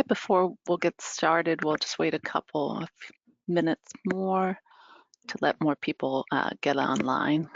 Hi, before we'll get started, we'll just wait a couple of minutes more to let more people get online.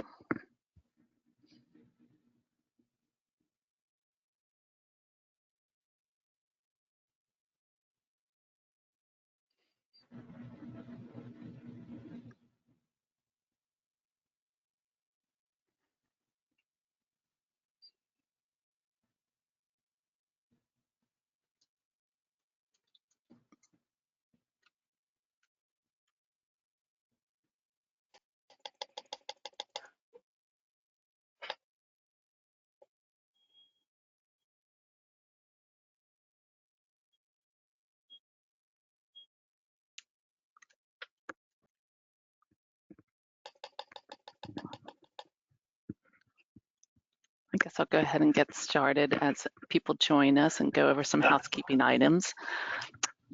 I guess I'll go ahead and get started as people join us and go over some housekeeping items.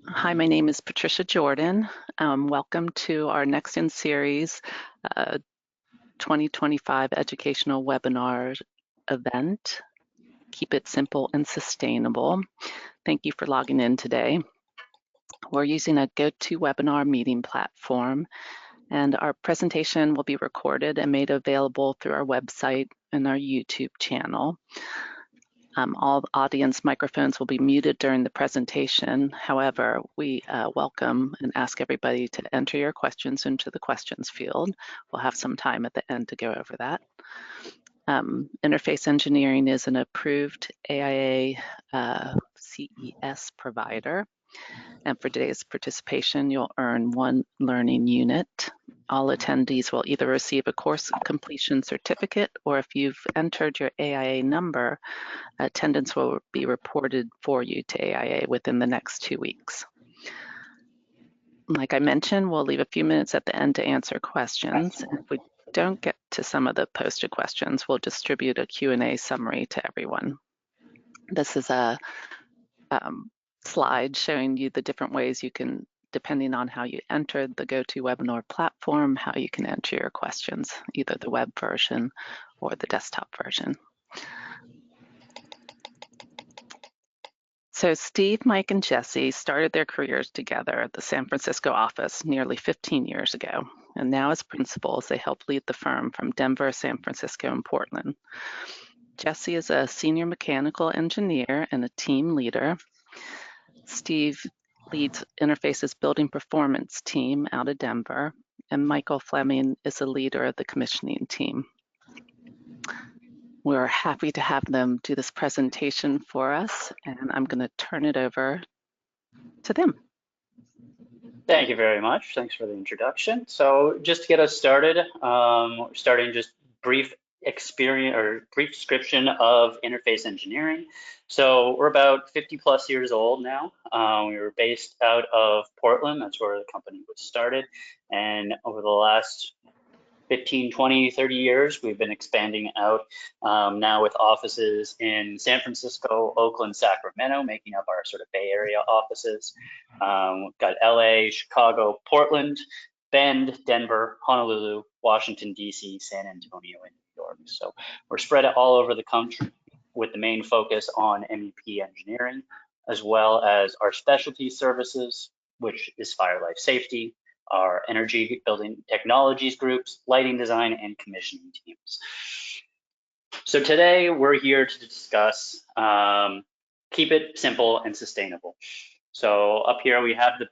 Hi, my name is Patricia Jordan. Welcome to our Next in Series 2025 educational webinar event. Keep it simple and sustainable. Thank you for logging in today. We're using a GoToWebinar meeting platform, and our presentation will be recorded and made available through our website and our YouTube channel. All audience microphones will be muted during the presentation. However, we welcome and ask everybody to enter your questions into the questions field. We'll have some time at the end to go over that. Interface Engineering is an approved AIA K.I.S.S provider. And for today's participation, you'll earn 1 learning unit. All attendees will either receive a course completion certificate, or if you've entered your AIA number, attendance will be reported for you to AIA within the next 2 weeks. Like I mentioned, we'll leave a few minutes at the end to answer questions. If we don't get to some of the posted questions, we'll distribute a Q&A summary to everyone. This is a slide showing you the different ways you can, depending on how you entered the GoToWebinar platform, how you can enter your questions, either the web version or the desktop version. So Steve, Mike, and Jesse started their careers together at the San Francisco office nearly 15 years ago. And now as principals, they help lead the firm from Denver, San Francisco, and Portland. Jesse is a senior mechanical engineer and a team leader. Steve leads Interface's building performance team out of Denver, and Michael Fleming is a leader of the commissioning team. We're happy to have them do this presentation for us, and I'm going to turn it over to them. Thank you very much. Thanks for the introduction. So just to get us started, starting just brief experience or brief description of interface engineering. So we're about 50 plus years old now. We were based out of Portland. That's where the company was started. And over the last 15, 20, 30 years, we've been expanding out now with offices in San Francisco, Oakland, Sacramento, making up our sort of Bay Area offices. We've got LA, Chicago, Portland, Bend, Denver, Honolulu, Washington, DC, San Antonio, and New York. So we're spread all over the country with the main focus on MEP engineering, as well as our specialty services, which is fire life safety, our energy building technologies groups, lighting design, and commissioning teams. So today we're here to discuss keep it simple and sustainable. So up here we have the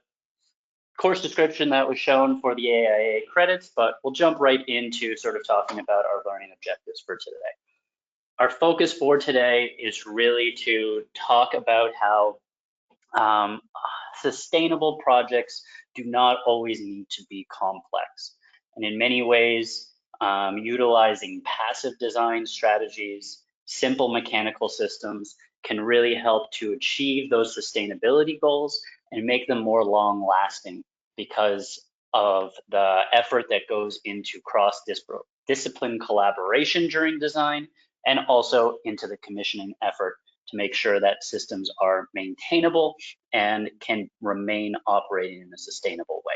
course description that was shown for the AIA credits, but we'll jump right into sort of talking about our learning objectives for today. Our focus for today is really to talk about how sustainable projects do not always need to be complex. And in many ways, utilizing passive design strategies, simple mechanical systems can really help to achieve those sustainability goals and make them more long lasting because of the effort that goes into cross-discipline collaboration during design and also into the commissioning effort to make sure that systems are maintainable and can remain operating in a sustainable way.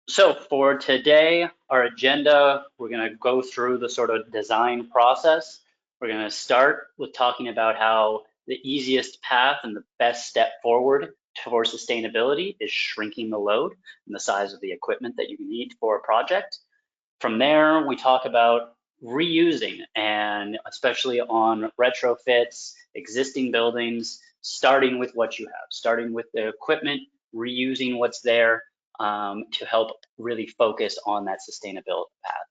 So for today, our agenda, we're going to go through the sort of design process. We're going to start with talking about how the easiest path and the best step forward towards sustainability is shrinking the load and the size of the equipment that you need for a project. From there, we talk about reusing, and especially on retrofits, existing buildings, starting with what you have, starting with the equipment, reusing what's there to help really focus on that sustainability path.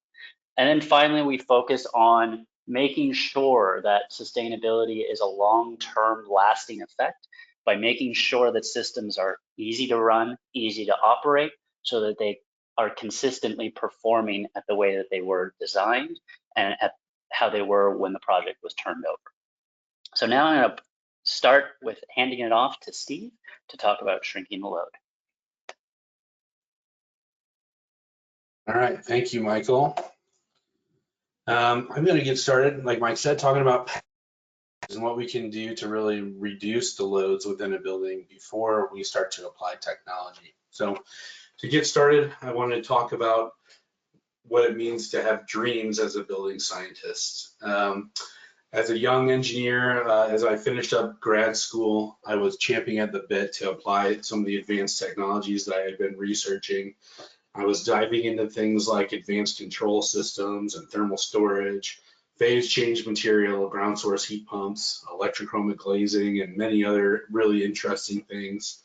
And then finally, we focus on making sure that sustainability is a long-term lasting effect by making sure that systems are easy to run, easy to operate, so that they are consistently performing at the way that they were designed and at how they were when the project was turned over. So now I'm going to start with handing it off to Steve to talk about shrinking the load. All right, thank you, Michael. I'm going to get started, like Mike said, talking about and what we can do to really reduce the loads within a building before we start to apply technology. So to get started, I want to talk about what it means to have dreams as a building scientist. As a young engineer, as I finished up grad school, I was champing at the bit to apply some of the advanced technologies that I had been researching. I was diving into things like advanced control systems and thermal storage, phase change material, ground source heat pumps, electrochromic glazing, and many other really interesting things.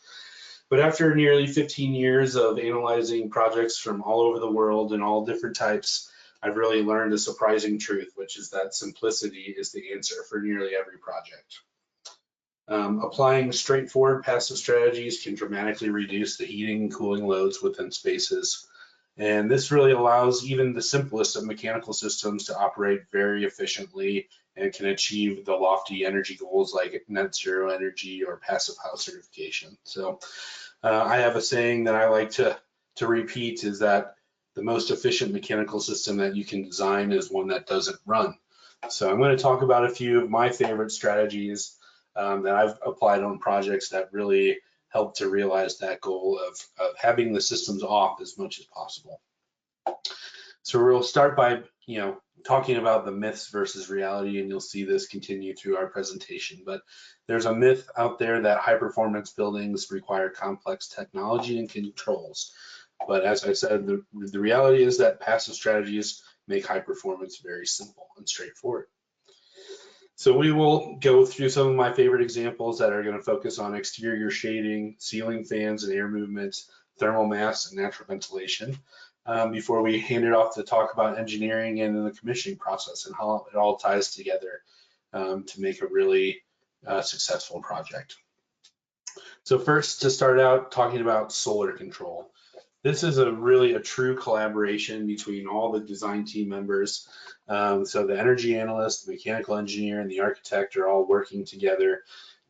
But after nearly 15 years of analyzing projects from all over the world and all different types, I've really learned a surprising truth, which is that simplicity is the answer for nearly every project. Applying straightforward passive strategies can dramatically reduce the heating and cooling loads within spaces. And this really allows even the simplest of mechanical systems to operate very efficiently and can achieve the lofty energy goals like net zero energy or passive house certification. So I have a saying that I like to repeat is that the most efficient mechanical system that you can design is one that doesn't run. So I'm going to talk about a few of my favorite strategies that I've applied on projects that really help to realize that goal of having the systems off as much as possible. So we'll start by talking about the myths versus reality, and you'll see this continue through our presentation. But there's a myth out there that high performance buildings require complex technology and controls. But as I said, the reality is that passive strategies make high performance very simple and straightforward. So we will go through some of my favorite examples that are going to focus on exterior shading, ceiling fans and air movement, thermal mass and natural ventilation, before we hand it off to talk about engineering and the commissioning process and how it all ties together to make a really successful project. So first, to start out talking about solar control. This is really a true collaboration between all the design team members. So the energy analyst, the mechanical engineer, and the architect are all working together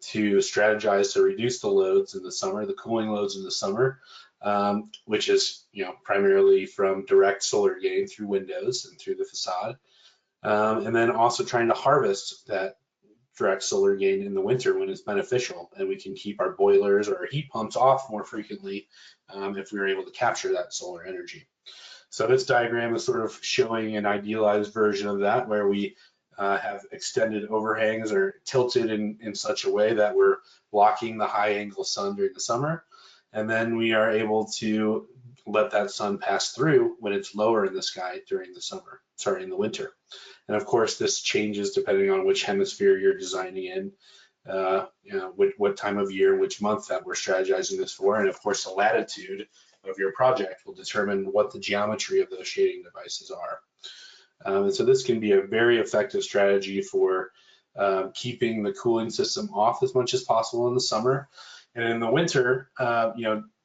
to strategize to reduce the loads in the summer, the cooling loads in the summer, which is primarily from direct solar gain through windows and through the facade, and then also trying to harvest that direct solar gain in the winter when it's beneficial, and we can keep our boilers or our heat pumps off more frequently if we were able to capture that solar energy. So this diagram is sort of showing an idealized version of that, where we have extended overhangs or tilted in such a way that we're blocking the high angle sun during the summer, and then we are able to let that sun pass through when it's lower in the sky during in the winter. And of course, this changes depending on which hemisphere you're designing in, what time of year, which month that we're strategizing this for. And of course, the latitude of your project will determine what the geometry of those shading devices are. And so this can be a very effective strategy for keeping the cooling system off as much as possible in the summer. And in the winter,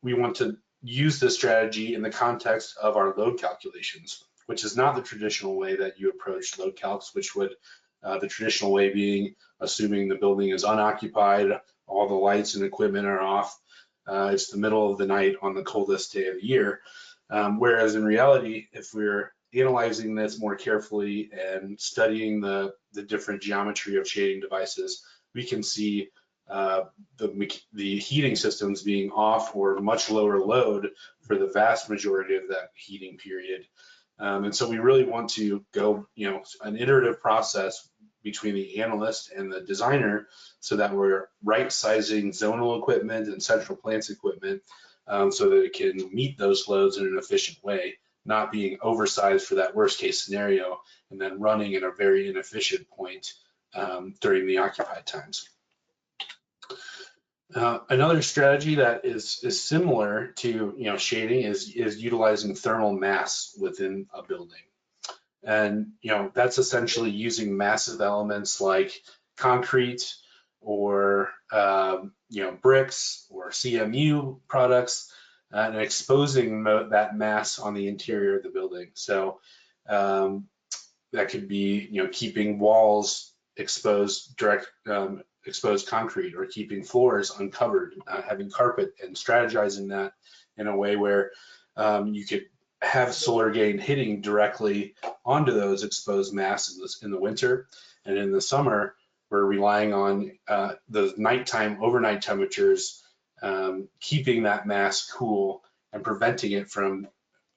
we want to use this strategy in the context of our load calculations, which is not the traditional way that you approach load calcs, which would the traditional way being assuming the building is unoccupied, all the lights and equipment are off, it's the middle of the night on the coldest day of the year. Whereas in reality, if we're analyzing this more carefully and studying the different geometry of shading devices, we can see the heating systems being off or much lower load for the vast majority of that heating period. And so we really want to go, an iterative process between the analyst and the designer so that we're right sizing zonal equipment and central plants equipment so that it can meet those loads in an efficient way, not being oversized for that worst case scenario and then running at a very inefficient point during the occupied times. Another strategy that is similar to shading is utilizing thermal mass within a building. And that's essentially using massive elements like concrete or bricks or CMU products and exposing that mass on the interior of the building. So that could be keeping walls exposed, exposed concrete, or keeping floors uncovered, having carpet, and strategizing that in a way where you could have solar gain hitting directly onto those exposed mass in the winter, and in the summer we're relying on the nighttime overnight temperatures keeping that mass cool and preventing it from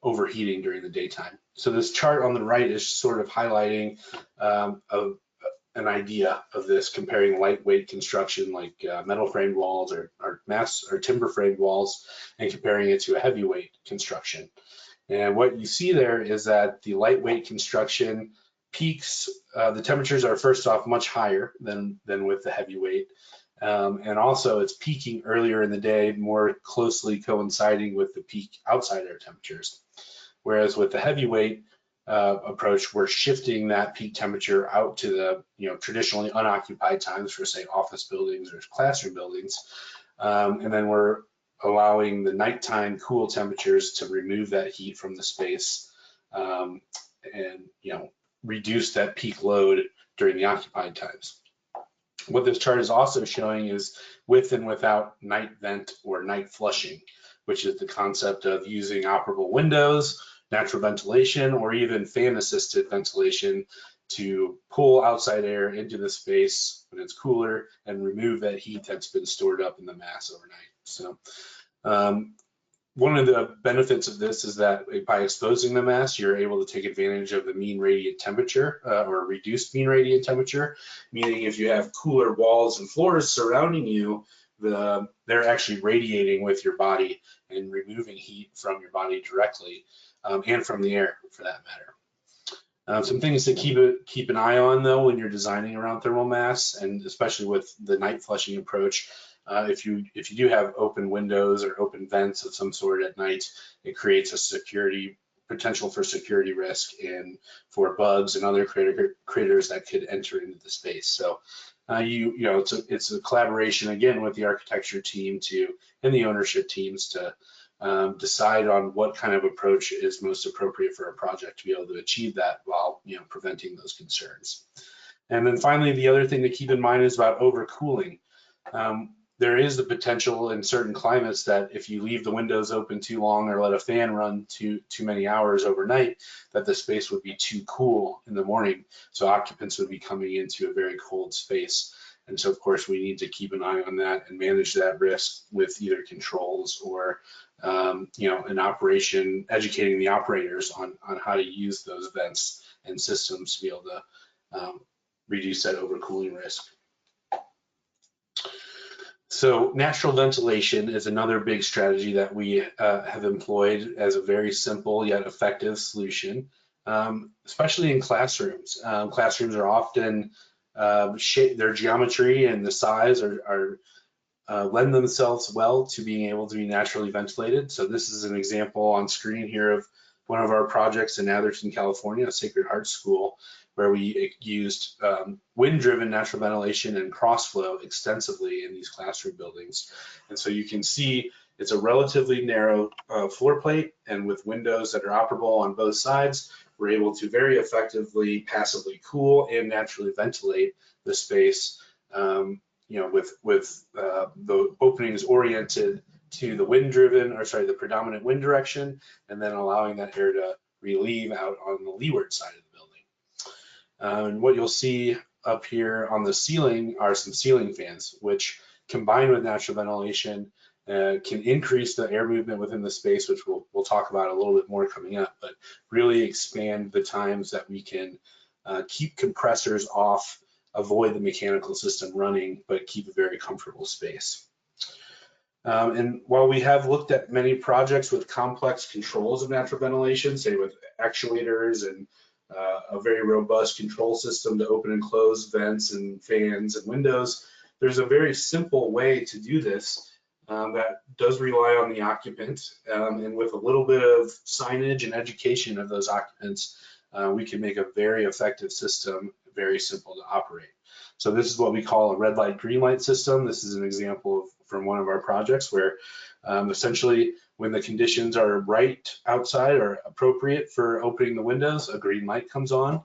overheating during the daytime. So this chart on the right is sort of highlighting an idea of this, comparing lightweight construction like metal framed walls or timber framed walls, and comparing it to a heavyweight construction. And what you see there is that the lightweight construction peaks, the temperatures are first off much higher than with the heavyweight. And also it's peaking earlier in the day, more closely coinciding with the peak outside air temperatures. Whereas with the heavyweight approach, we're shifting that peak temperature out to the traditionally unoccupied times for, say, office buildings or classroom buildings. And then we're allowing the nighttime cool temperatures to remove that heat from the space and reduce that peak load during the occupied times. What this chart is also showing is with and without night vent or night flushing, which is the concept of using operable windows, natural ventilation, or even fan-assisted ventilation to pull outside air into the space when it's cooler and remove that heat that's been stored up in the mass overnight. So one of the benefits of this is that by exposing the mass, you're able to take advantage of the mean radiant temperature or reduced mean radiant temperature, meaning if you have cooler walls and floors surrounding you, they're actually radiating with your body and removing heat from your body directly and from the air for that matter. Some things to keep an eye on though when you're designing around thermal mass, and especially with the night flushing approach, if you do have open windows or open vents of some sort at night, it creates a potential for security risk and for bugs and other critters that could enter into the space. So it's a collaboration again with the architecture team and the ownership teams to decide on what kind of approach is most appropriate for a project to be able to achieve that while preventing those concerns. And then finally, the other thing to keep in mind is about overcooling. There is the potential in certain climates that if you leave the windows open too long or let a fan run too many hours overnight, that the space would be too cool in the morning. So occupants would be coming into a very cold space. And so of course we need to keep an eye on that and manage that risk with either controls or an operation, educating the operators on how to use those vents and systems to be able to reduce that overcooling risk. So natural ventilation is another big strategy that we have employed as a very simple yet effective solution, especially in classrooms. Classrooms are often, their geometry and the size lend themselves well to being able to be naturally ventilated. So this is an example on screen here of one of our projects in Atherton, California, Sacred Heart School, where we used wind-driven natural ventilation and crossflow extensively in these classroom buildings. And so you can see it's a relatively narrow floor plate, and with windows that are operable on both sides, we're able to very effectively passively cool and naturally ventilate the space, with the openings oriented to the the predominant wind direction, and then allowing that air to relieve out on the leeward side of the building. And what you'll see up here on the ceiling are some ceiling fans, which combined with natural ventilation can increase the air movement within the space, which we'll talk about a little bit more coming up, but really expand the times that we can keep compressors off avoid the mechanical system running, but keep a very comfortable space. And while we have looked at many projects with complex controls of natural ventilation, say with actuators and a very robust control system to open and close vents and fans and windows, there's a very simple way to do this that does rely on the occupant. And with a little bit of signage and education of those occupants, we can make a very effective system, very simple to operate. So this is what we call a red light, green light system. This is an example from one of our projects where essentially when the conditions are right outside or appropriate for opening the windows, a green light comes on.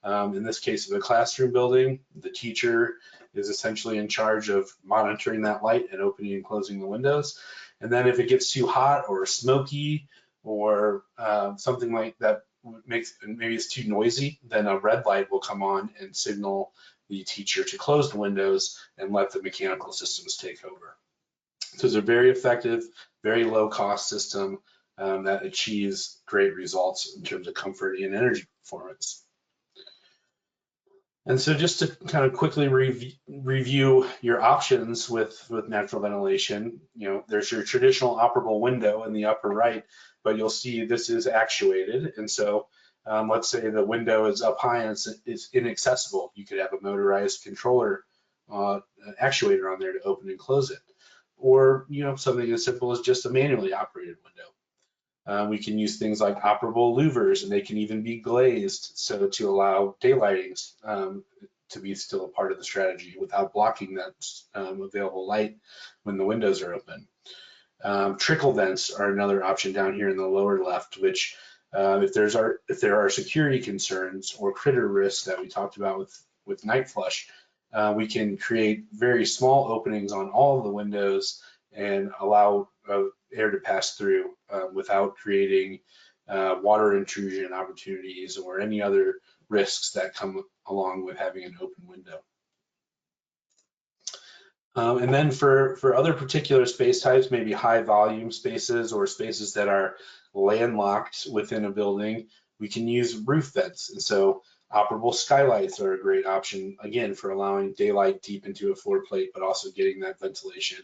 In this case of a classroom building, the teacher is essentially in charge of monitoring that light and opening and closing the windows. And then if it gets too hot or smoky or something like that makes, maybe it's too noisy, then a red light will come on and signal the teacher to close the windows and let the mechanical systems take over. So it's a very effective, very low cost system that achieves great results in terms of comfort and energy performance. And so just to kind of quickly review your options with natural ventilation, there's your traditional operable window in the upper right, but you'll see this is actuated. And so let's say the window is up high and it's inaccessible. You could have a motorized controller actuator on there to open and close it. Or something as simple as just a manually operated window. We can use things like operable louvers, and they can even be glazed, so to allow daylighting to be still a part of the strategy without blocking that available light when the windows are open. Trickle vents are another option down here in the lower left, which if there are security concerns or critter risks that we talked about with night flush, we can create very small openings on all of the windows and allow air to pass through without creating water intrusion opportunities or any other risks that come along with having an open window. And then for other particular space types, maybe high volume spaces or spaces that are landlocked within a building, we can use roof vents. And so operable skylights are a great option, again, for allowing daylight deep into a floor plate, but also getting that ventilation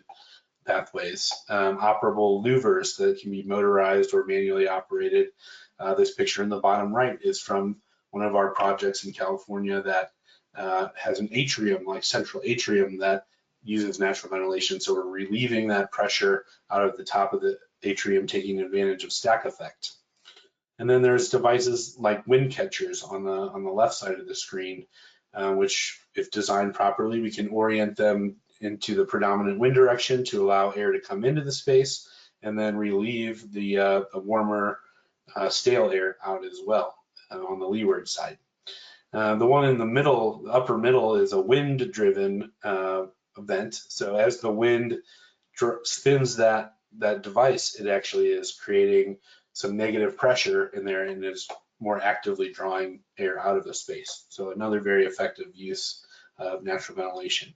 pathways. Operable louvers that can be motorized or manually operated. This picture in the bottom right is from one of our projects in California that has an atrium, like central atrium, that uses natural ventilation. So we're relieving that pressure out of the top of the atrium, taking advantage of stack effect. And then there's devices like wind catchers on the left side of the screen, which if designed properly, we can orient them into the predominant wind direction to allow air to come into the space and then relieve the warmer stale air out as well on the leeward side. The one in the middle, the upper middle, is a wind-driven vent. So as the wind spins that device, it actually is creating some negative pressure in there and is more actively drawing air out of the space. So another very effective use of natural ventilation.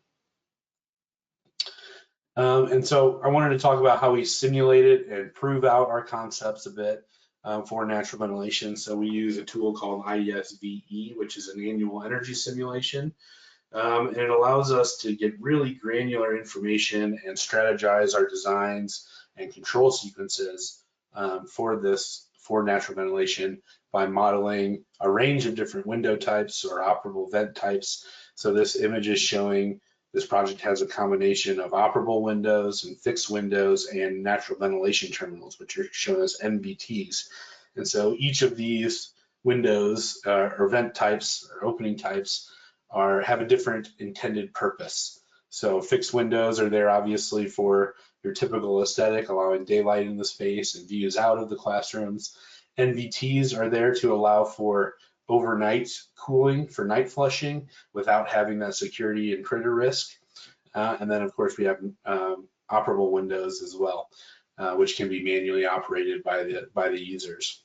And so I wanted to talk about how we simulated and prove out our concepts a bit for natural ventilation. So we use a tool called ISVE, which is an annual energy simulation. And it allows us to get really granular information and strategize our designs and control sequences for natural ventilation by modeling a range of different window types or operable vent types. So this image is showing this project has a combination of operable windows and fixed windows and natural ventilation terminals, which are shown as NVTs. And so each of these windows or vent types or opening types have a different intended purpose. So fixed windows are there obviously for your typical aesthetic, allowing daylight in the space and views out of the classrooms. NVTs are there to allow for overnight cooling for night flushing without having that security and critter risk. And then of course we have operable windows as well, which can be manually operated by the users.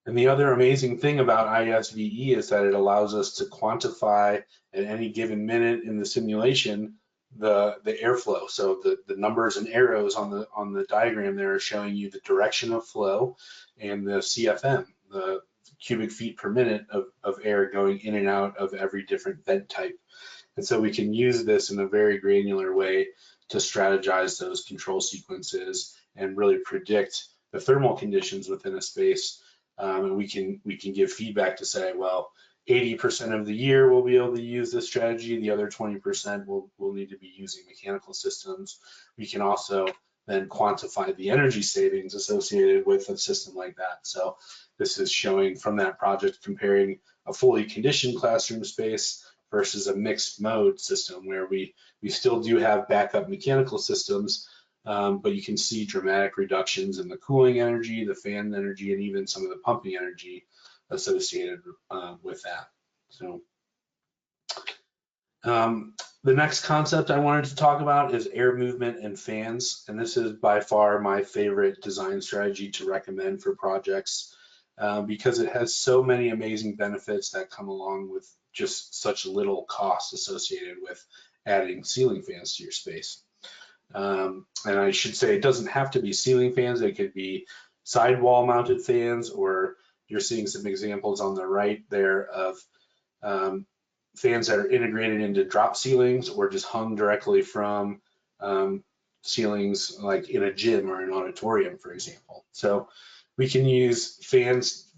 And the other amazing thing about ISVE is that it allows us to quantify at any given minute in the simulation the airflow. So the numbers and arrows on the diagram there are showing you the direction of flow and the CFM, the cubic feet per minute of air going in and out of every different vent type. And so we can use this in a very granular way to strategize those control sequences and really predict the thermal conditions within a space. And we can give feedback to say, well, 80% of the year we'll be able to use this strategy. The other 20% will need to be using mechanical systems. We can also then quantify the energy savings associated with a system like that. So this is showing from that project comparing a fully conditioned classroom space versus a mixed mode system where we still do have backup mechanical systems, but you can see dramatic reductions in the cooling energy, the fan energy, and even some of the pumping energy associated with that. So the next concept I wanted to talk about is air movement and fans, and this is by far my favorite design strategy to recommend for projects because it has so many amazing benefits that come along with just such little cost associated with adding ceiling fans to your space. And I should say it doesn't have to be ceiling fans, it could be sidewall mounted fans, or you're seeing some examples on the right there of fans that are integrated into drop ceilings or just hung directly from ceilings like in a gym or an auditorium, for example. So we can use fans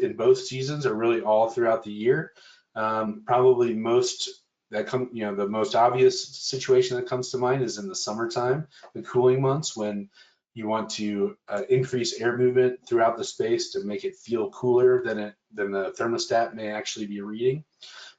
in both seasons or really all throughout the year. Probably the most obvious situation that comes to mind is in the summertime, the cooling months, when you want to increase air movement throughout the space to make it feel cooler than the thermostat may actually be reading.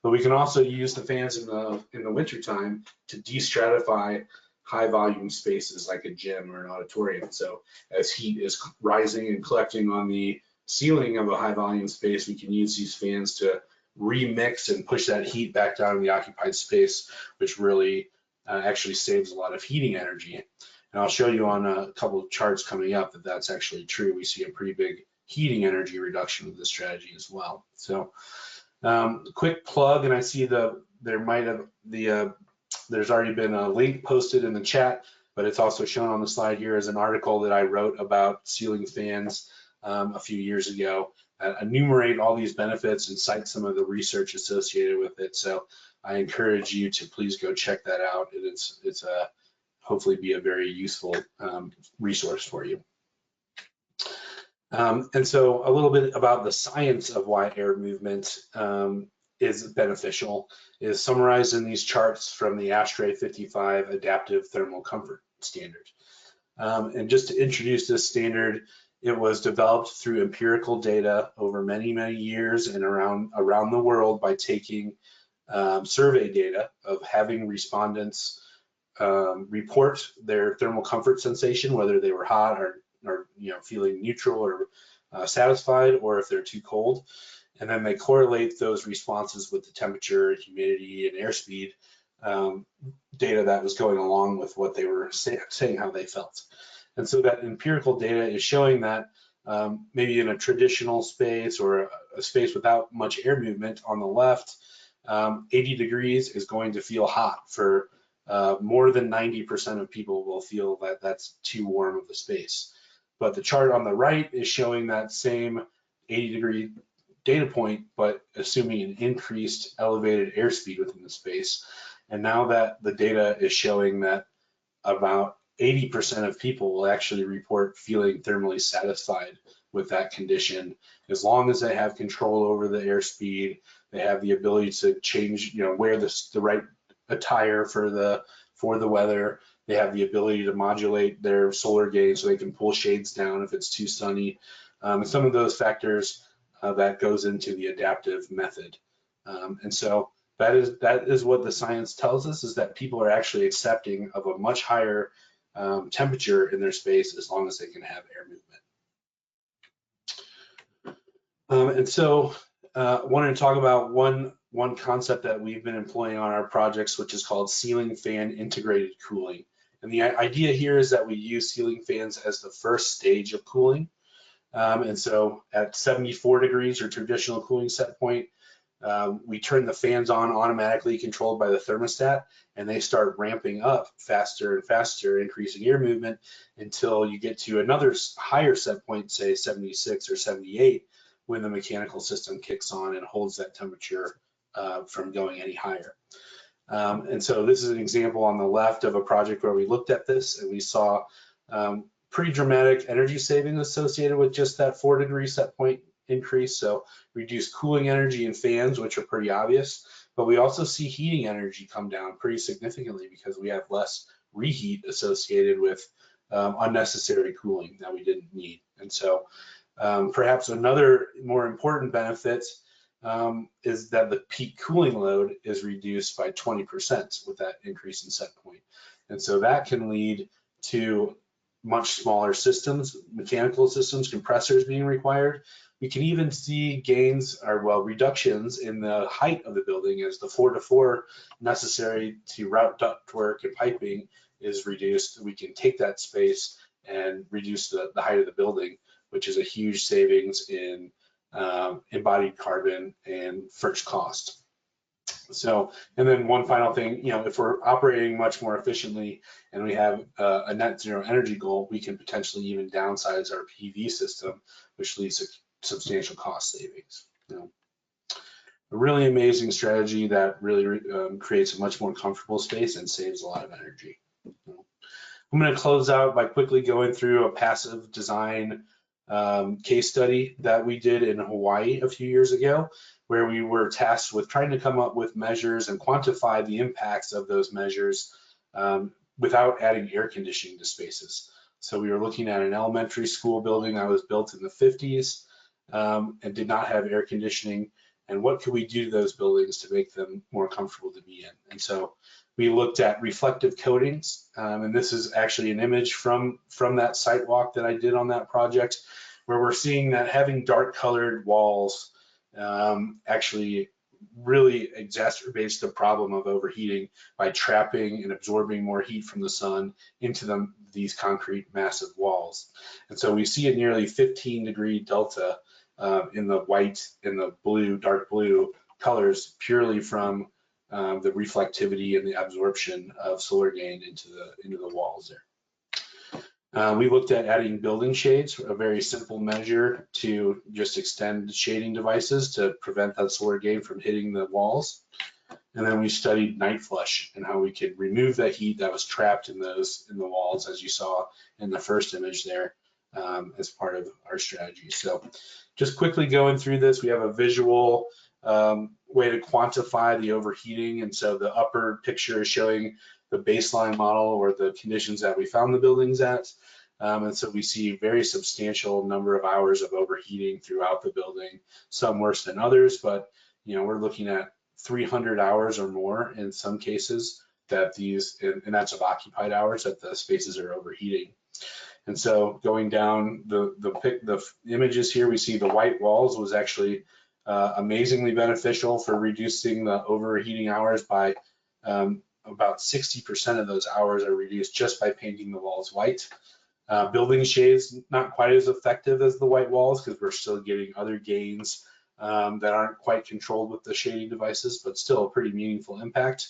But we can also use the fans in the wintertime to de-stratify high volume spaces like a gym or an auditorium. So as heat is rising and collecting on the ceiling of a high volume space, we can use these fans to remix and push that heat back down in the occupied space, which really actually saves a lot of heating energy. And I'll show you on a couple of charts coming up that that's actually true. We see a pretty big heating energy reduction with this strategy as well. So quick plug, and I see there's already been a link posted in the chat, but it's also shown on the slide here as an article that I wrote about ceiling fans a few years ago that enumerate all these benefits and cite some of the research associated with it. So I encourage you to please go check that out. It's hopefully be a very useful resource for you. And so a little bit about the science of why air movement is beneficial is summarized in these charts from the ASHRAE 55 Adaptive Thermal Comfort Standard. And just to introduce this standard, it was developed through empirical data over many, many years and around the world by taking survey data of having respondents report their thermal comfort sensation, whether they were hot or feeling neutral or satisfied, or if they're too cold. And then they correlate those responses with the temperature, humidity, and airspeed data that was going along with what they were saying how they felt. And so that empirical data is showing that maybe in a traditional space or a space without much air movement on the left, 80 degrees is going to feel hot for more than 90% of people will feel that that's too warm of a space. But the chart on the right is showing that same 80-degree data point, but assuming an increased elevated airspeed within the space. And now that the data is showing that about 80% of people will actually report feeling thermally satisfied with that condition, as long as they have control over the airspeed, they have the ability to change, wear the right attire for the weather. They have the ability to modulate their solar gain so they can pull shades down if it's too sunny. And some of those factors that goes into the adaptive method. And so that is what the science tells us, is that people are actually accepting of a much higher temperature in their space as long as they can have air movement. And so I wanted to talk about one concept that we've been employing on our projects, which is called ceiling fan integrated cooling. And the idea here is that we use ceiling fans as the first stage of cooling. And so at 74 degrees, your traditional cooling set point, we turn the fans on automatically controlled by the thermostat, and they start ramping up faster and faster, increasing air movement until you get to another higher set point, say 76 or 78, when the mechanical system kicks on and holds that temperature from going any higher. And so this is an example on the left of a project where we looked at this and we saw pretty dramatic energy savings associated with just that 4-degree set point increase. So reduced cooling energy in fans, which are pretty obvious, but we also see heating energy come down pretty significantly because we have less reheat associated with unnecessary cooling that we didn't need. And so perhaps another more important benefit is that the peak cooling load is reduced by 20% with that increase in set point. And so that can lead to much smaller systems, mechanical systems, compressors being required. We can even see gains, or well, reductions in the height of the building as the 4-to-4 necessary to route ductwork and piping is reduced. We can take that space and reduce the height of the building, which is a huge savings in embodied carbon and first cost. So, and then one final thing, if we're operating much more efficiently and we have a net zero energy goal, we can potentially even downsize our PV system, which leads to substantial cost savings. A really amazing strategy that really creates a much more comfortable space and saves a lot of energy. I'm going to close out by quickly going through a passive design case study that we did in Hawaii a few years ago, where we were tasked with trying to come up with measures and quantify the impacts of those measures without adding air conditioning to spaces. So we were looking at an elementary school building that was built in the 50s and did not have air conditioning, and what could we do to those buildings to make them more comfortable to be in. And so we looked at reflective coatings, and this is actually an image from that site walk that I did on that project, where we're seeing that having dark colored walls actually really exacerbates the problem of overheating by trapping and absorbing more heat from the sun into these concrete massive walls. And so we see a nearly 15-degree delta in the white and the blue, dark blue colors purely from the reflectivity and the absorption of solar gain into the walls there. We looked at adding building shades, a very simple measure to just extend shading devices to prevent that solar gain from hitting the walls. And then we studied night flush and how we could remove that heat that was trapped in the walls, as you saw in the first image there, as part of our strategy. So just quickly going through this, we have a visual way to quantify the overheating. And so the upper picture is showing the baseline model or the conditions that we found the buildings at. And so we see very substantial number of hours of overheating throughout the building, some worse than others, but we're looking at 300 hours or more in some cases that and that's of occupied hours that the spaces are overheating. And so going down the images here, we see the white walls was actually amazingly beneficial for reducing the overheating hours by about 60% of those hours are reduced just by painting the walls white. Building shades, not quite as effective as the white walls because we're still getting other gains that aren't quite controlled with the shading devices, but still a pretty meaningful impact.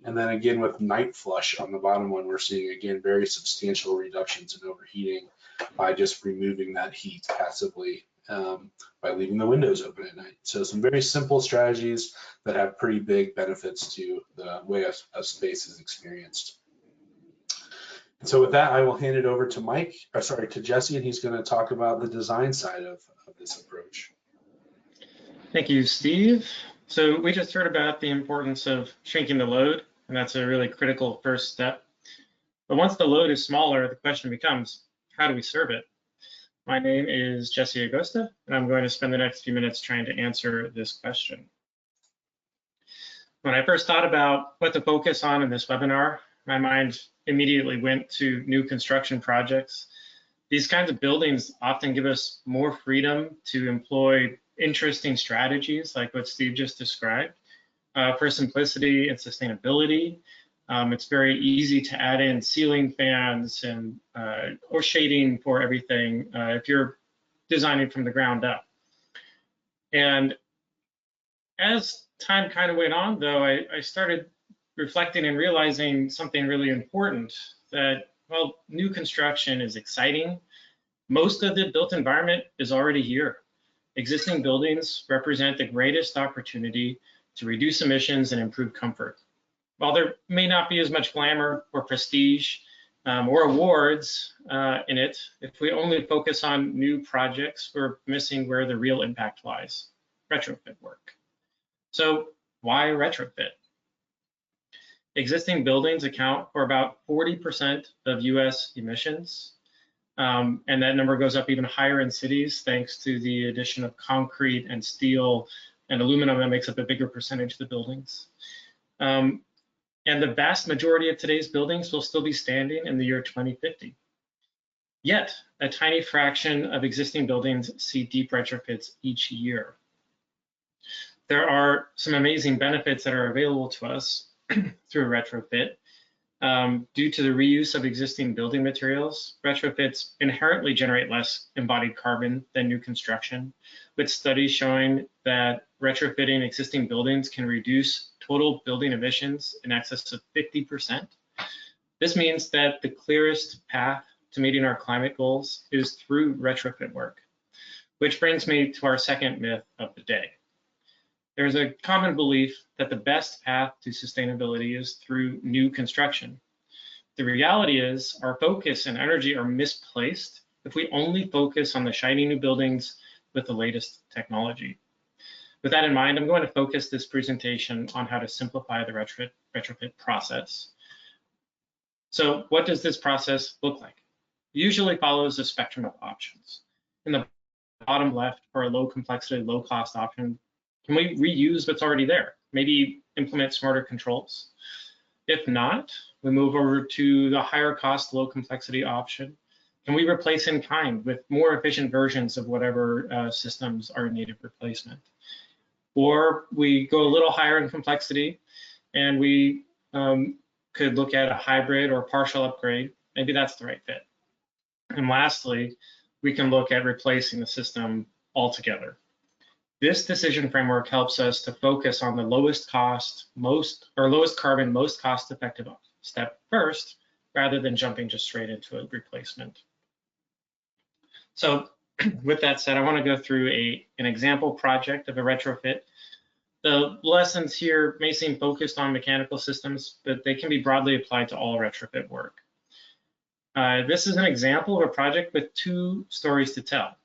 And then again, with night flush on the bottom one, we're seeing again very substantial reductions in overheating by just removing that heat passively by leaving the windows open at night. So some very simple strategies that have pretty big benefits to the way a space is experienced. And so with that, I will hand it over to to Jesse, and he's going to talk about the design side of this approach. Thank you, Steve. So we just heard about the importance of shrinking the load, and that's a really critical first step. But once the load is smaller, the question becomes, how do we serve it? My name is Jesse Agosta, and I'm going to spend the next few minutes trying to answer this question. When I first thought about what to focus on in this webinar, my mind immediately went to new construction projects. These kinds of buildings often give us more freedom to employ interesting strategies like what Steve just described for simplicity and sustainability. It's very easy to add in ceiling fans and or shading for everything if you're designing from the ground up. And as time kind of went on, though, I started reflecting and realizing something really important, that, well, new construction is exciting. Most of the built environment is already here. existing buildings represent the greatest opportunity to reduce emissions and improve comfort. While there may not be as much glamour or prestige or awards in it, if we only focus on new projects, we're missing where the real impact lies: retrofit work. So why retrofit? Existing buildings account for about 40% of US emissions. And that number goes up even higher in cities thanks to the addition of concrete and steel and aluminum that makes up a bigger percentage of the buildings. And the vast majority of today's buildings will still be standing in the year 2050. Yet, a tiny fraction of existing buildings see deep retrofits each year. There are some amazing benefits that are available to us through a retrofit. Due to the reuse of existing building materials, retrofits inherently generate less embodied carbon than new construction, with studies showing that retrofitting existing buildings can reduce total building emissions in excess of 50%. This means that the clearest path to meeting our climate goals is through retrofit work, which brings me to our second myth of the day. There's a common belief that the best path to sustainability is through new construction. The reality is our focus and energy are misplaced if we only focus on the shiny new buildings with the latest technology. With that in mind, I'm going to focus this presentation on how to simplify the retrofit process. So what does this process look like? It usually follows a spectrum of options. In the bottom left, for a low complexity, low cost option, can we reuse what's already there? Maybe implement smarter controls? If not, we move over to the higher cost, low complexity option. Can we replace in kind with more efficient versions of whatever systems are in need of replacement? Or we go a little higher in complexity and we could look at a hybrid or partial upgrade. Maybe that's the right fit. And lastly, we can look at replacing the system altogether. This decision framework helps us to focus on the lowest carbon, most cost effective step first, rather than jumping just straight into a replacement. So with that said, I want to go through an example project of a retrofit. The lessons here may seem focused on mechanical systems, but they can be broadly applied to all retrofit work. This is an example of a project with two stories to tell.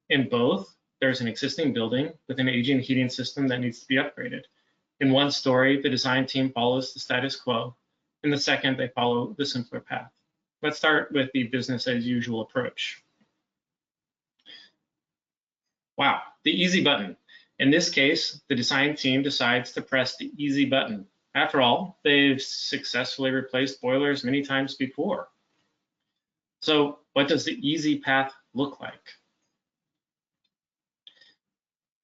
In both, there's an existing building with an aging heating system that needs to be upgraded. In one story, the design team follows the status quo. In the second, they follow the simpler path. Let's start with the business as usual approach. Wow, the easy button. In this case, the design team decides to press the easy button. After all, they've successfully replaced boilers many times before. So what does the easy path look like?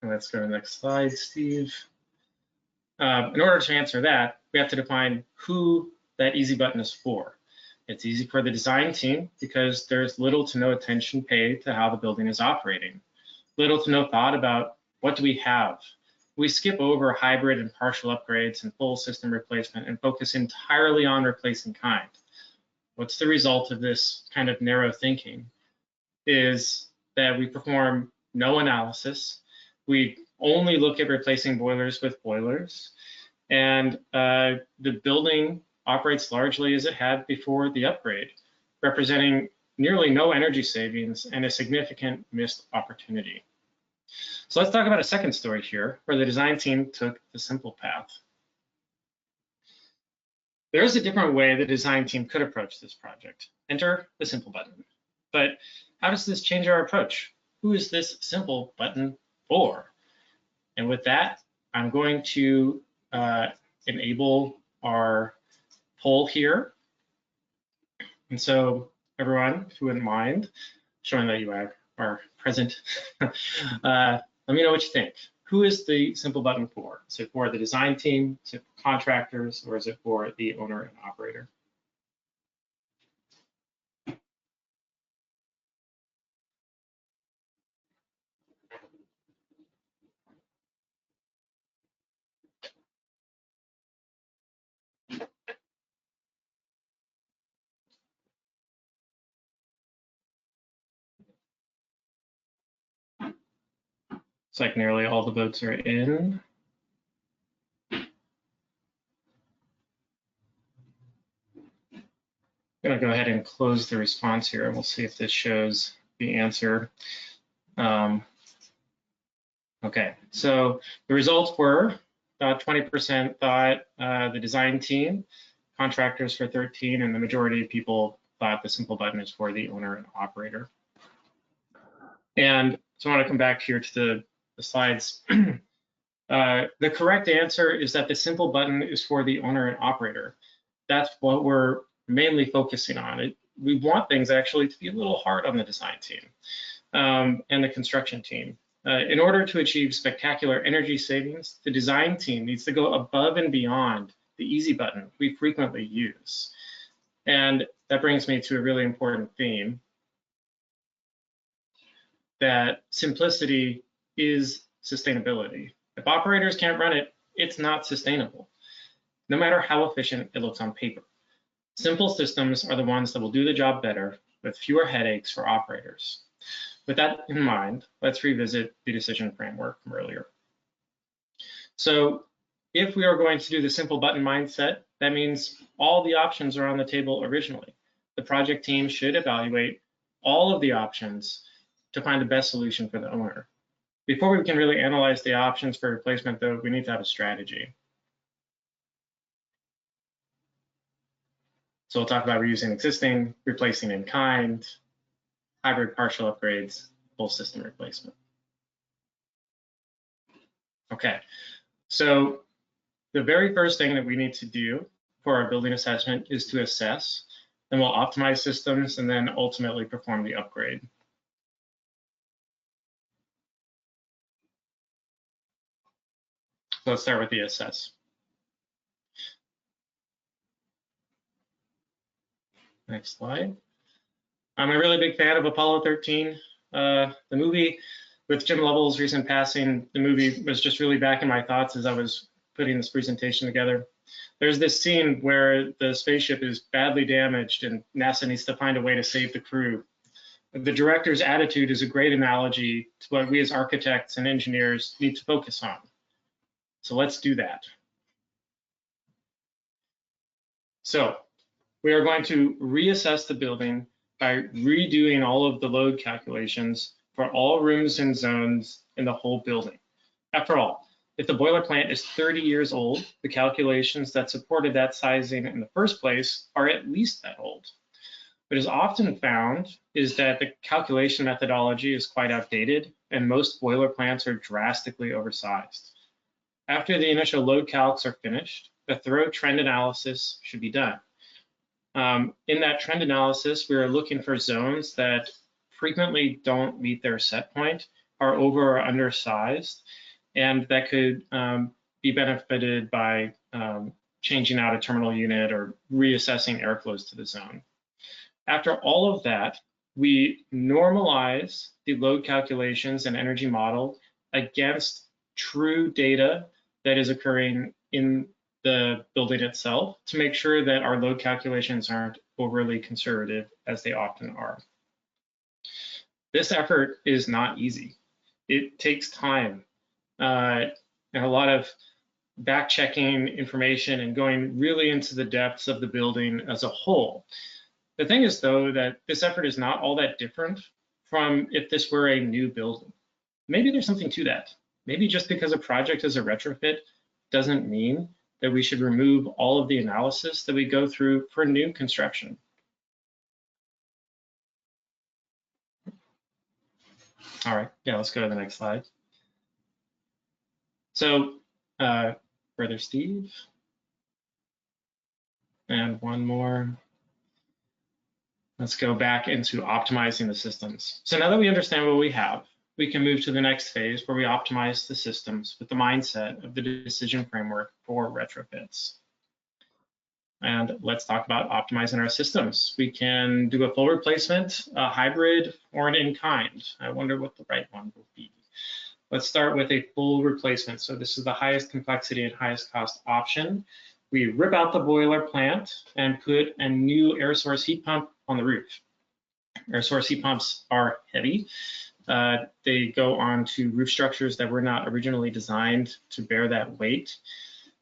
Let's go to the next slide, Steve. In order to answer that, we have to define who that easy button is for. It's easy for the design team because there's little to no attention paid to how the building is operating. Little to no thought about what do we have. We skip over hybrid and partial upgrades and full system replacement and focus entirely on replacing kind. What's the result of this kind of narrow thinking is that we perform no analysis. We only look at replacing boilers with boilers, and the building operates largely as it had before the upgrade, representing nearly no energy savings and a significant missed opportunity. So let's talk about a second story here, where the design team took the simple path. There is a different way the design team could approach this project. Enter the simple button. But how does this change our approach? Who is this simple button for? And with that, I'm going to enable our poll here. And so everyone, if you wouldn't mind showing that you are present, let me know what you think. Who is the simple button for? Is it for the design team, is it for contractors, or is it for the owner and operator? Looks like nearly all the votes are in. I'm going to go ahead and close the response here, and we'll see if this shows the answer. Okay, so the results were about 20% thought the design team, contractors for 13, and the majority of people thought the simple button is for the owner and operator. And so I want to come back here to the slides. The correct answer is that the simple button is for the owner and operator. That's what we're mainly focusing on. We want things actually to be a little hard on the design team and the construction team. In order to achieve spectacular energy savings, the design team needs to go above and beyond the easy button we frequently use. And that brings me to a really important theme, that simplicity is sustainability. If operators can't run it, it's not sustainable, no matter how efficient it looks on paper. Simple systems are the ones that will do the job better with fewer headaches for operators. With that in mind, let's revisit the decision framework from earlier. So if we are going to do the simple button mindset, that means all the options are on the table originally. The project team should evaluate all of the options to find the best solution for the owner. Before we can really analyze the options for replacement, though, we need to have a strategy. So we'll talk about reusing existing, replacing in kind, hybrid partial upgrades, full system replacement. Okay, so the very first thing that we need to do for our building assessment is to assess, then we'll optimize systems, and then ultimately perform the upgrade. So let's start with the assess. Next slide. I'm a really big fan of Apollo 13, the movie. With Jim Lovell's recent passing, the movie was just really back in my thoughts as I was putting this presentation together. There's this scene where the spaceship is badly damaged and NASA needs to find a way to save the crew. The director's attitude is a great analogy to what we as architects and engineers need to focus on. So let's do that. So we are going to reassess the building by redoing all of the load calculations for all rooms and zones in the whole building. After all, if the boiler plant is 30 years old, the calculations that supported that sizing in the first place are at least that old. What is often found is that the calculation methodology is quite outdated and most boiler plants are drastically oversized. After the initial load calcs are finished, a thorough trend analysis should be done. In that trend analysis, we are looking for zones that frequently don't meet their set point, are over or undersized, and that could be benefited by changing out a terminal unit or reassessing airflows to the zone. After all of that, we normalize the load calculations and energy model against true data that is occurring in the building itself to make sure that our load calculations aren't overly conservative, as they often are. This effort is not easy. It takes time and a lot of back-checking information and going really into the depths of the building as a whole. The thing is, though, that this effort is not all that different from if this were a new building. Maybe there's something to that. Maybe just because a project is a retrofit doesn't mean that we should remove all of the analysis that we go through for new construction. All right, yeah, let's go to the next slide. So, Brother Steve, and one more. Let's go back into optimizing the systems. So now that we understand what we have, we can move to the next phase where we optimize the systems with the mindset of the decision framework for retrofits. And let's talk about optimizing our systems. We can do a full replacement, a hybrid, or an in-kind. I wonder what the right one will be. Let's start with a full replacement. So this is the highest complexity and highest cost option. We rip out the boiler plant and put a new air source heat pump on the roof. Air source heat pumps are heavy. They go on to roof structures that were not originally designed to bear that weight,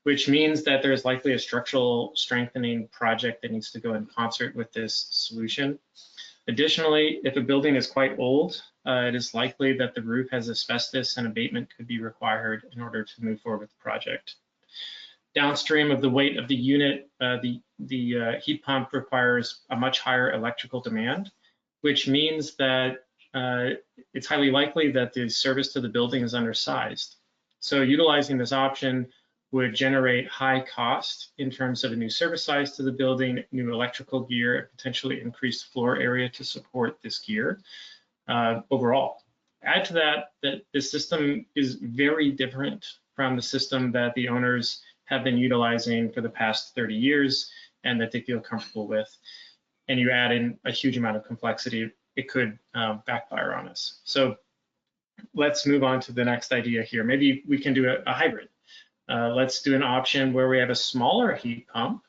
which means that there's likely a structural strengthening project that needs to go in concert with this solution. Additionally, if a building is quite old, it is likely that the roof has asbestos and abatement could be required in order to move forward with the project. Downstream of the weight of the unit, the heat pump requires a much higher electrical demand, which means that it's highly likely that the service to the building is undersized. So utilizing this option would generate high cost in terms of a new service size to the building, new electrical gear, and potentially increased floor area to support this gear overall. Add to that this system is very different from the system that the owners have been utilizing for the past 30 years and that they feel comfortable with. And you add in a huge amount of complexity, it could backfire on us. So let's move on to the next idea here. Maybe we can do a hybrid. Let's do an option where we have a smaller heat pump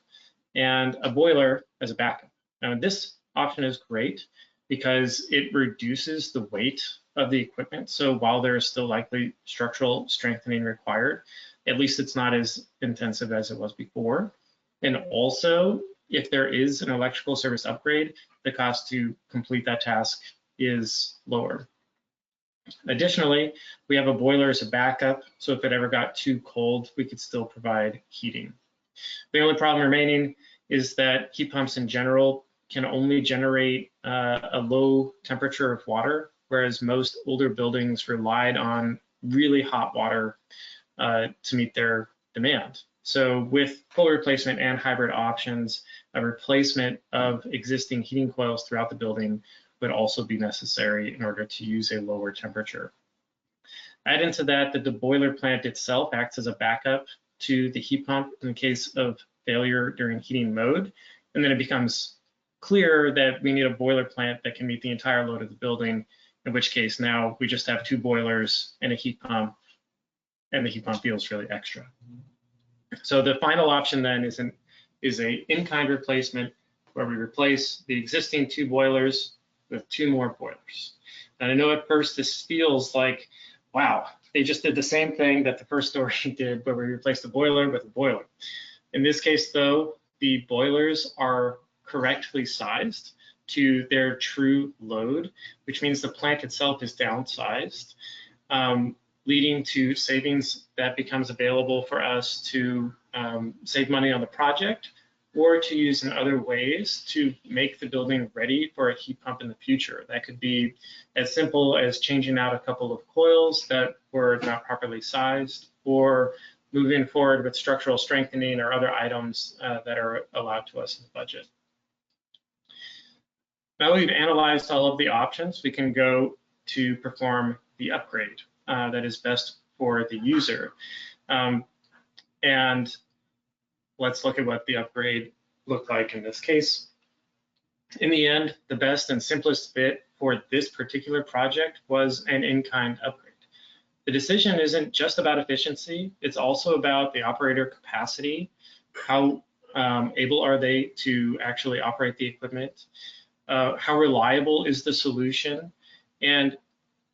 and a boiler as a backup. Now, this option is great because it reduces the weight of the equipment. So while there is still likely structural strengthening required, at least it's not as intensive as it was before. And also, if there is an electrical service upgrade, the cost to complete that task is lower. Additionally, we have a boiler as a backup, so if it ever got too cold, we could still provide heating. The only problem remaining is that heat pumps in general can only generate a low temperature of water, whereas most older buildings relied on really hot water to meet their demand. So with full replacement and hybrid options, a replacement of existing heating coils throughout the building would also be necessary in order to use a lower temperature. Add into that the boiler plant itself acts as a backup to the heat pump in case of failure during heating mode, and then it becomes clear that we need a boiler plant that can meet the entire load of the building, in which case now we just have 2 boilers and a heat pump, and the heat pump feels really extra. So the final option then is a in-kind replacement where we replace the existing 2 boilers with 2 more boilers. And I know at first this feels like, wow, they just did the same thing that the first story did, where we replaced a boiler with a boiler. In this case, though, the boilers are correctly sized to their true load, which means the plant itself is downsized, leading to savings that becomes available for us to save money on the project or to use in other ways to make the building ready for a heat pump in the future. That could be as simple as changing out a couple of coils that were not properly sized, or moving forward with structural strengthening or other items that are allowed to us in the budget. Now we've analyzed all of the options, we can go to perform the upgrade that is best for the user. And let's look at what the upgrade looked like in this case. In the end, the best and simplest fit for this particular project was an in-kind upgrade. The decision isn't just about efficiency, it's also about the operator capacity. How able are they to actually operate the equipment? How reliable is the solution? And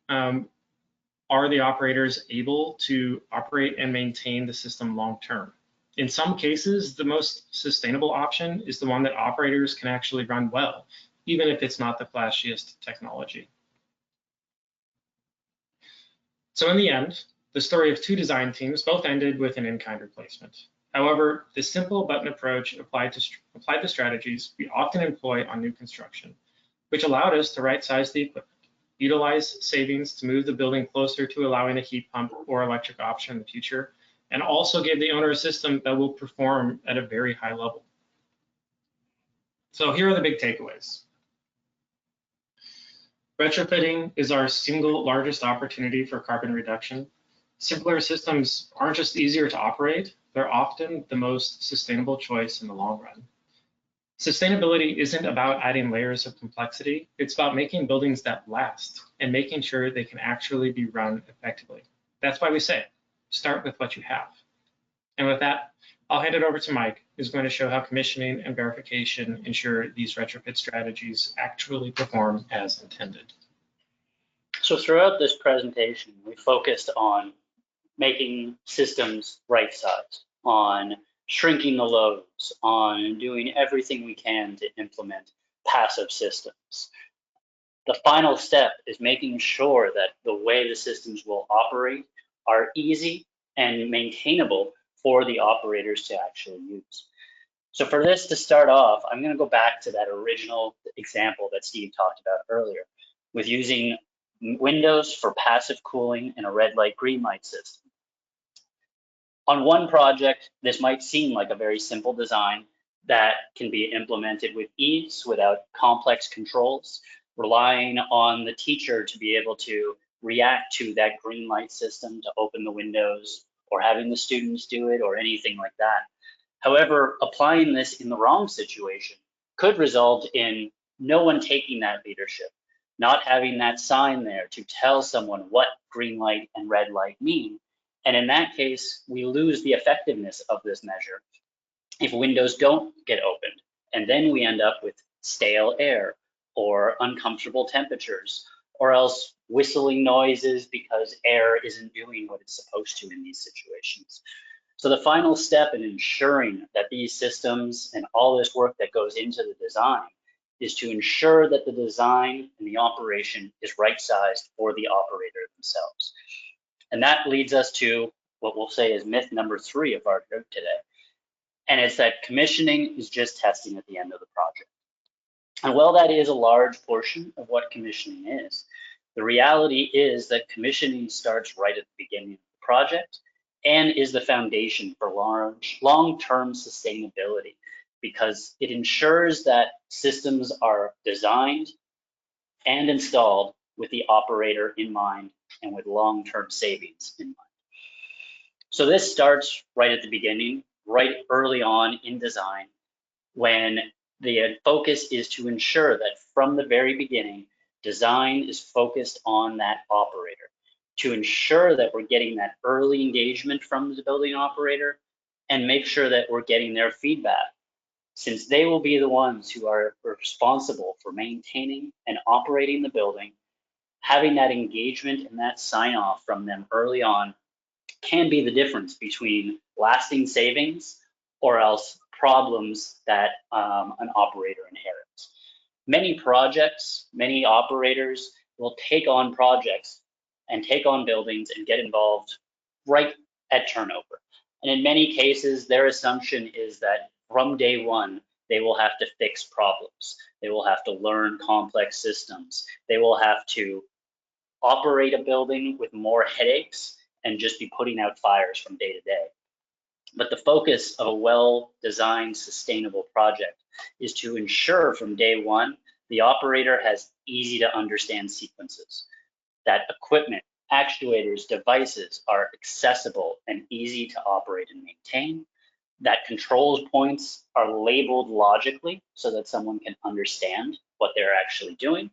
are the operators able to operate and maintain the system long-term? In some cases, the most sustainable option is the one that operators can actually run well, even if it's not the flashiest technology. So in the end, the story of 2 design teams both ended with an in-kind replacement. However, this simple button approach applied to strategies we often employ on new construction, which allowed us to right-size the equipment, utilize savings to move the building closer to allowing a heat pump or electric option in the future, and also give the owner a system that will perform at a very high level. So here are the big takeaways. Retrofitting is our single largest opportunity for carbon reduction. Simpler systems aren't just easier to operate, they're often the most sustainable choice in the long run. Sustainability isn't about adding layers of complexity, it's about making buildings that last and making sure they can actually be run effectively. That's why we say, start with what you have. And with that, I'll hand it over to Mike, who's going to show how commissioning and verification ensure these retrofit strategies actually perform as intended. So throughout this presentation, we focused on making systems right-sized, on shrinking the loads, on doing everything we can to implement passive systems. The final step is making sure that the way the systems will operate are easy and maintainable for the operators to actually use. So for this to start off, I'm going to go back to that original example that Steve talked about earlier with using windows for passive cooling in a red light, green light system. On one project, this might seem like a very simple design that can be implemented with ease without complex controls, relying on the teacher to be able to react to that green light system to open the windows, or having the students do it, or anything like that. However, applying this in the wrong situation could result in no one taking that leadership, not having that sign there to tell someone what green light and red light mean. And in that case, we lose the effectiveness of this measure if windows don't get opened. And then we end up with stale air or uncomfortable temperatures, or else whistling noises because air isn't doing what it's supposed to in these situations. So the final step in ensuring that these systems and all this work that goes into the design is to ensure that the design and the operation is right-sized for the operator themselves. And that leads us to what we'll say is myth number 3 of our group today. And it's that commissioning is just testing at the end of the project. And while that is a large portion of what commissioning is, the reality is that commissioning starts right at the beginning of the project and is the foundation for long-term sustainability, because it ensures that systems are designed and installed with the operator in mind and with long-term savings in mind. So this starts right at the beginning, right early on in design, when the focus is to ensure that from the very beginning, design is focused on that operator, to ensure that we're getting that early engagement from the building operator and make sure that we're getting their feedback, since they will be the ones who are responsible for maintaining and operating the building. Having that engagement and that sign off from them early on can be the difference between lasting savings or else problems that an operator inherits. Many projects, many operators will take on projects and take on buildings and get involved right at turnover. And in many cases, their assumption is that from day one, they will have to fix problems. They will have to learn complex systems. They will have to operate a building with more headaches and just be putting out fires from day to day. But the focus of a well-designed, sustainable project is to ensure from day one, the operator has easy to understand sequences, that equipment, actuators, devices are accessible and easy to operate and maintain, that controls points are labeled logically so that someone can understand what they're actually doing,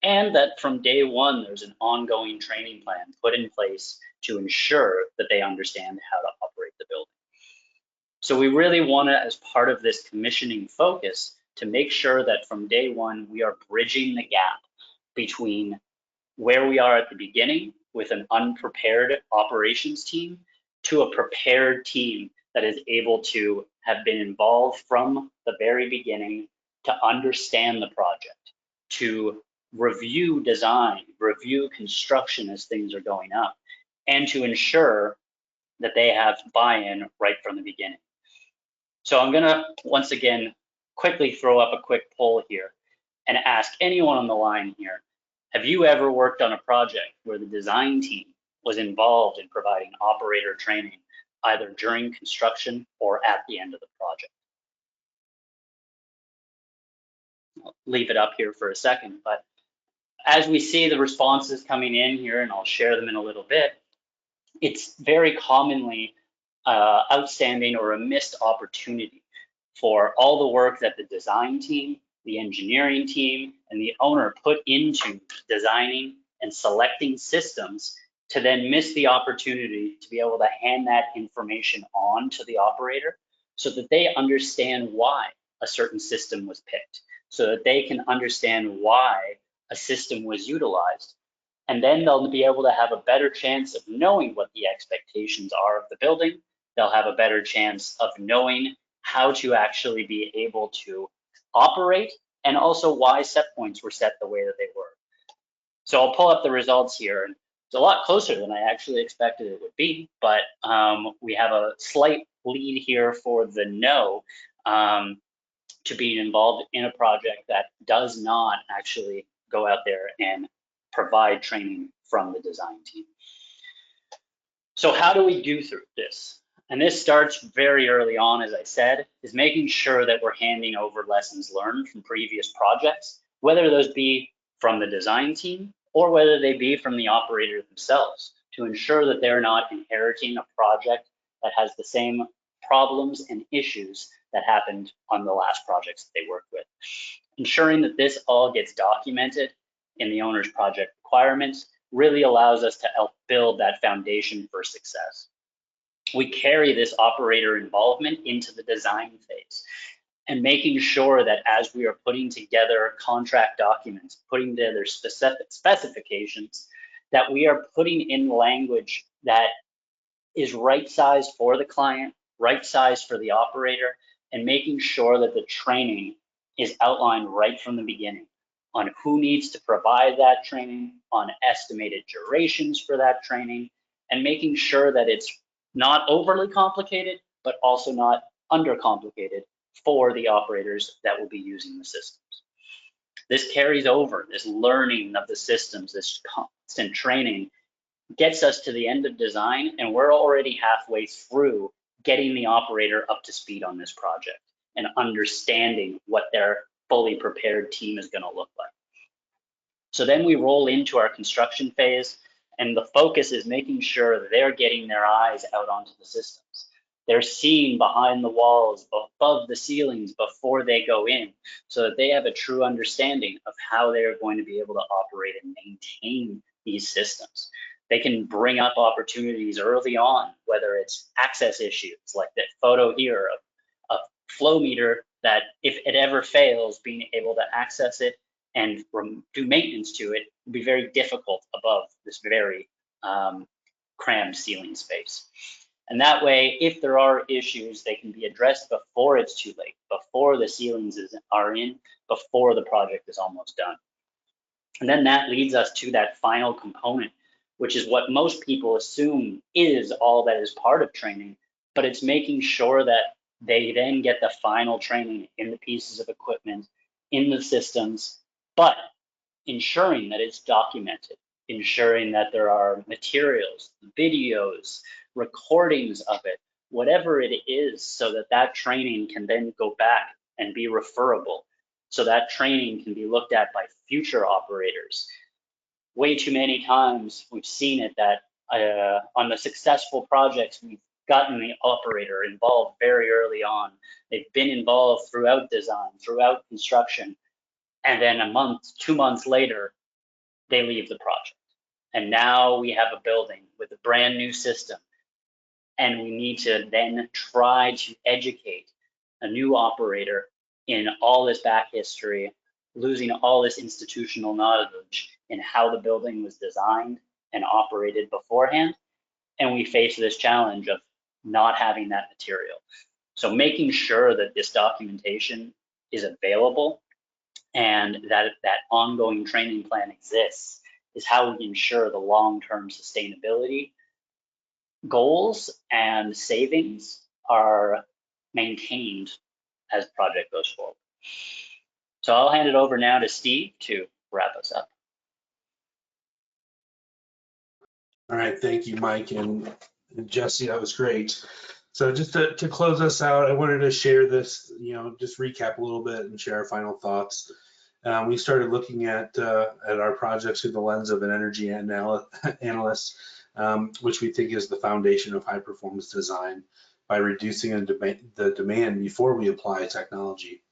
and that from day one, there's an ongoing training plan put in place to ensure that they understand how to operate the building. So we really want to, as part of this commissioning focus, to make sure that from day one, we are bridging the gap between where we are at the beginning with an unprepared operations team to a prepared team that is able to have been involved from the very beginning to understand the project, to review design, review construction as things are going up, and to ensure that they have buy-in right from the beginning. So I'm gonna, once again, quickly throw up a quick poll here and ask anyone on the line here, have you ever worked on a project where the design team was involved in providing operator training, either during construction or at the end of the project? I'll leave it up here for a second, but as we see the responses coming in here, and I'll share them in a little bit, it's very commonly outstanding or a missed opportunity for all the work that the design team, the engineering team, and the owner put into designing and selecting systems to then miss the opportunity to be able to hand that information on to the operator so that they understand why a certain system was picked, so that they can understand why a system was utilized. And then they'll be able to have a better chance of knowing what the expectations are of the building. They'll have a better chance of knowing how to actually be able to operate, and also why set points were set the way that they were. So I'll pull up the results here. It's a lot closer than I actually expected it would be, but we have a slight lead here for the no to being involved in a project that does not actually go out there and provide training from the design team. So how do we do through this? And this starts very early on, as I said, is making sure that we're handing over lessons learned from previous projects, whether those be from the design team or whether they be from the operator themselves, to ensure that they're not inheriting a project that has the same problems and issues that happened on the last projects that they worked with. Ensuring that this all gets documented in the owner's project requirements really allows us to help build that foundation for success. We carry this operator involvement into the design phase, and making sure that as we are putting together contract documents, putting together specific specifications, that we are putting in language that is right sized for the client, right sized for the operator, and making sure that the training is outlined right from the beginning on who needs to provide that training, on estimated durations for that training, and making sure that it's not overly complicated, but also not undercomplicated for the operators that will be using the systems. This carries over, this learning of the systems, this constant training gets us to the end of design, and we're already halfway through getting the operator up to speed on this project and understanding what their fully prepared team is going to look like. So then we roll into our construction phase, and the focus is making sure they're getting their eyes out onto the systems. They're seeing behind the walls, above the ceilings before they go in, so that they have a true understanding of how they're going to be able to operate and maintain these systems. They can bring up opportunities early on, whether it's access issues like that photo here of a flow meter that if it ever fails, being able to access it and do maintenance to it will be very difficult above this very crammed ceiling space. And that way, if there are issues, they can be addressed before it's too late, before the ceilings are in, before the project is almost done. And then that leads us to that final component, which is what most people assume is all that is part of training, but it's making sure that they then get the final training in the pieces of equipment, in the systems, but ensuring that it's documented, ensuring that there are materials, videos, recordings of it, whatever it is, so that that training can then go back and be referable, so that training can be looked at by future operators. Way too many times we've seen it that on the successful projects, we've gotten the operator involved very early on. They've been involved throughout design, throughout construction, and then a month, 2 months later, they leave the project. And now we have a building with a brand new system, and we need to then try to educate a new operator in all this back history, losing all this institutional knowledge in how the building was designed and operated beforehand. And we face this challenge of not having that material. So making sure that this documentation is available and that that ongoing training plan exists is how we ensure the long-term sustainability goals and savings are maintained as the project goes forward. So I'll hand it over now to Steve to wrap us up. All right, thank you, Mike and Jesse, that was great. So just to close us out, I wanted to share this, just recap a little bit and share our final thoughts. We started looking at our projects through the lens of an energy analyst, which we think is the foundation of high performance design by reducing the demand before we apply technology.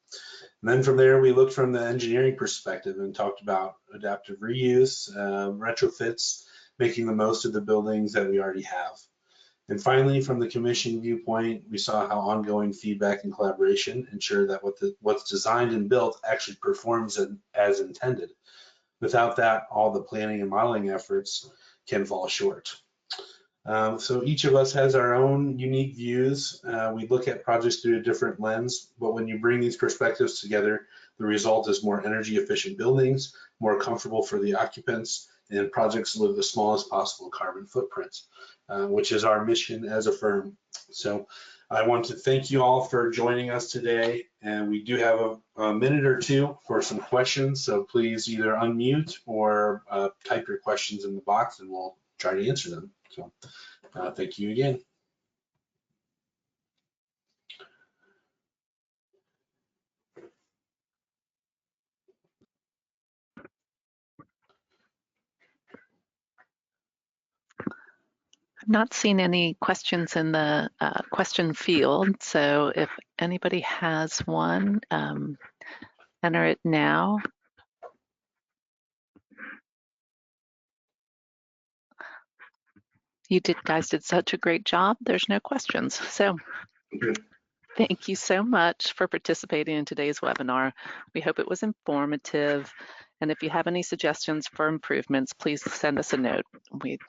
And then from there, we looked from the engineering perspective and talked about adaptive reuse, retrofits, making the most of the buildings that we already have. And finally, from the commission viewpoint, we saw how ongoing feedback and collaboration ensure that what's designed and built actually performs as intended. Without that, all the planning and modeling efforts can fall short. So each of us has our own unique views. We look at projects through a different lens, but when you bring these perspectives together, the result is more energy efficient buildings, more comfortable for the occupants, and projects with the smallest possible carbon footprint, which is our mission as a firm. So I want to thank you all for joining us today, and we do have a minute or two for some questions, so please either unmute or type your questions in the box and we'll try to answer them. So thank you again. I've not seen any questions in the question field, so if anybody has one, enter it now. You guys did such a great job. There's no questions. So thank you so much for participating in today's webinar. We hope it was informative. And if you have any suggestions for improvements, please send us a note. We'd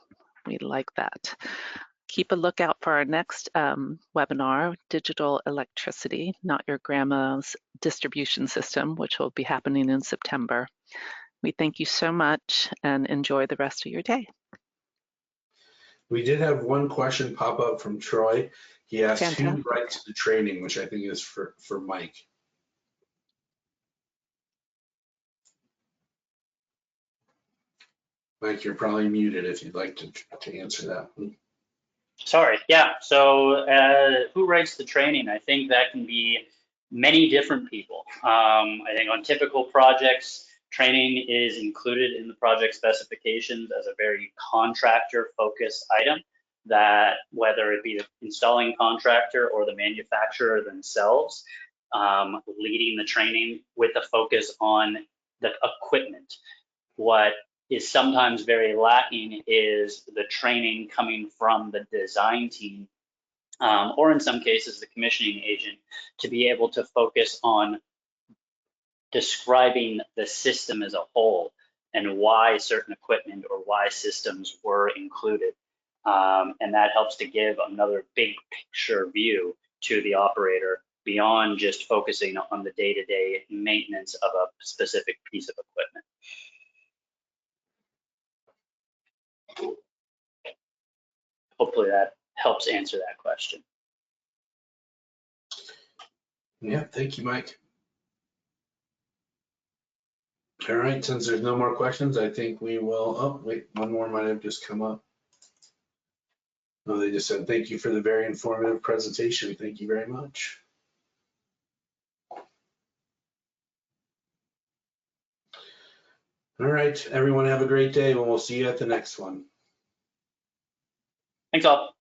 like that. Keep a lookout for our next webinar, Digital Electricity, Not Your Grandma's Distribution System, which will be happening in September. We thank you so much and enjoy the rest of your day. We did have one question pop up from Troy. He asked Fantastic. who writes the training, which I think is for Mike. Mike, you're probably muted if you'd like to answer that one. Sorry, yeah. So who writes the training? I think that can be many different people. I think on typical projects, training is included in the project specifications as a very contractor-focused item, that whether it be the installing contractor or the manufacturer themselves, leading the training with a focus on the equipment. What is sometimes very lacking is the training coming from the design team, or in some cases the commissioning agent, to be able to focus on describing the system as a whole and why certain equipment or why systems were included. And that helps to give another big picture view to the operator beyond just focusing on the day-to-day maintenance of a specific piece of equipment. Hopefully that helps answer that question. Yeah, thank you, Mike. All right, since there's no more questions, I think we will, oh, wait, one more might have just come up. No, they just said, thank you for the very informative presentation. Thank you very much. All right, everyone have a great day and we'll see you at the next one. Thanks all.